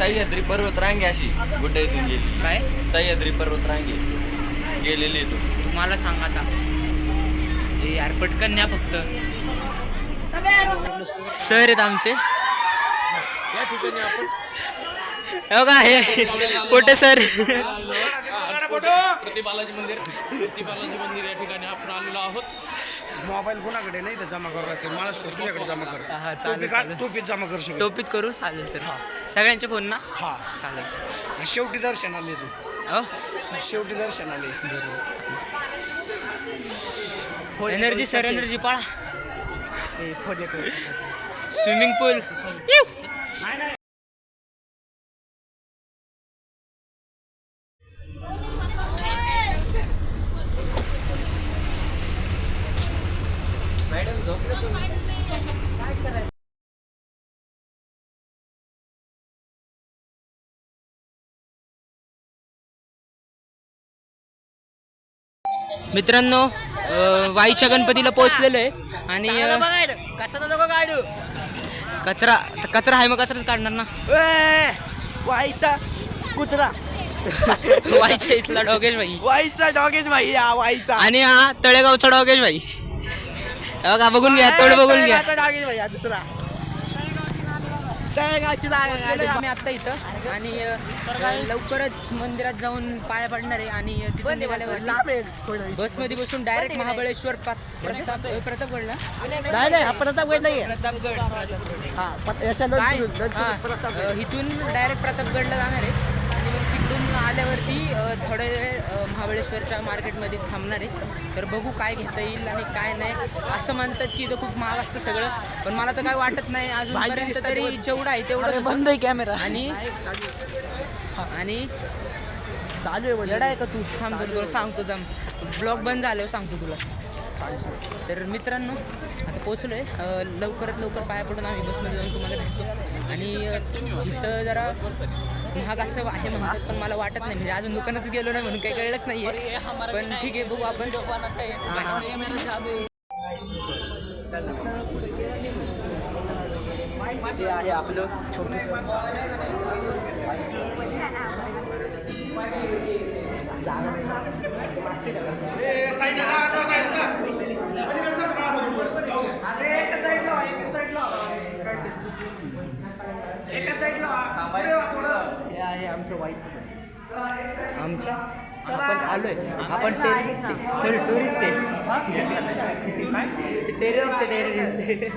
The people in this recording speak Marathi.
सह्याद्री पर्वत रांगे अशी गुड्ड्यातून गेली. काय सह्याद्री पर्वत रांगे गेलेली तू. मला सांग आता. ए यार पटकन न्या फक्त. सर आहेत आमचे. या ठिकाणी आपण हो का हे कोटे सर. प्रति बालाजी मंदिर या ठिकाणी आपण आलेलो आहोत. मोबाईल कोणाकडे नाही तर जमा करावं लागते. मला तुझ्याकडे जमा कर. हा चालेल. टोपीत जमा कर सगळं. टोपीत करू चालेल सर. सगळ्यांचे फोन ना. हा चालेल. शेवटी दर्शन आले तू. हो शेवटी दर्शन आले. एनर्जी सर एनर्जी पाळा. स्विमिंग पूल. मित्रांनो वाईच्या गणपतीला पोहोचलेलो आहे आणि कचरा कचरा आहे मग कचराच काढणार ना. वाईचा कुत्रा. वाईच्या इथला डॉगेश भाई. वाईचा डॉगेश भाई. हा वाईचा आणि हा तळेगावचा डॉगेश भाई. बघा बघून घ्या तोड बघून घ्या. डॉगेश भाई हा दुसरा तळेगावची आम्ही आता इथं आणि लवकरच मंदिरात जाऊन पाया पडणार आहे आणि तिथून निघाल्यावर बसमध्ये बसून डायरेक्ट महाबळेश्वर प्रतापगडला. नाही हा प्रतापगड नाही. इथून डायरेक्ट प्रतापगडला जाणार आहे आणि मग तिकडून आल्यावरती थोडे वेळ महाबळेश्वरच्या मार्केटमध्ये थांबणार आहे. तर बघू काय घेता येईल आणि काय नाही. असं म्हणतात की इथं खूप महाग असतं सगळं पण मला तर काय वाटत नाही अजूनपर्यंत तरी जेवढं आहे तेवढं बंद आहे कॅमेरा. आणि चालू आहे का तू थांबतो तुला सांगतो जम ब्लॉग बंद झाल्यावर सांगतो तुला. तर मित्रांनो आता पोचलोय. लवकरात लवकर पाया पडून आम्ही बसमध्ये जाऊन तुम्हाला भेटतो. आणि इथं जरा महाग असं आहे म्हणतात पण मला वाटत नाही. म्हणजे अजून दुकानातच गेलो नाही म्हणून काही कळलंच नाहीये पण ठीक आहे बघू आपण. ते आहे आपलं छोटस हे आहे आमचं वाईचं. आमच्या आपण आलोय. आपण टेररिस्ट आहे. सॉरी टुरिस्ट आहे. टेररिस्ट आहे.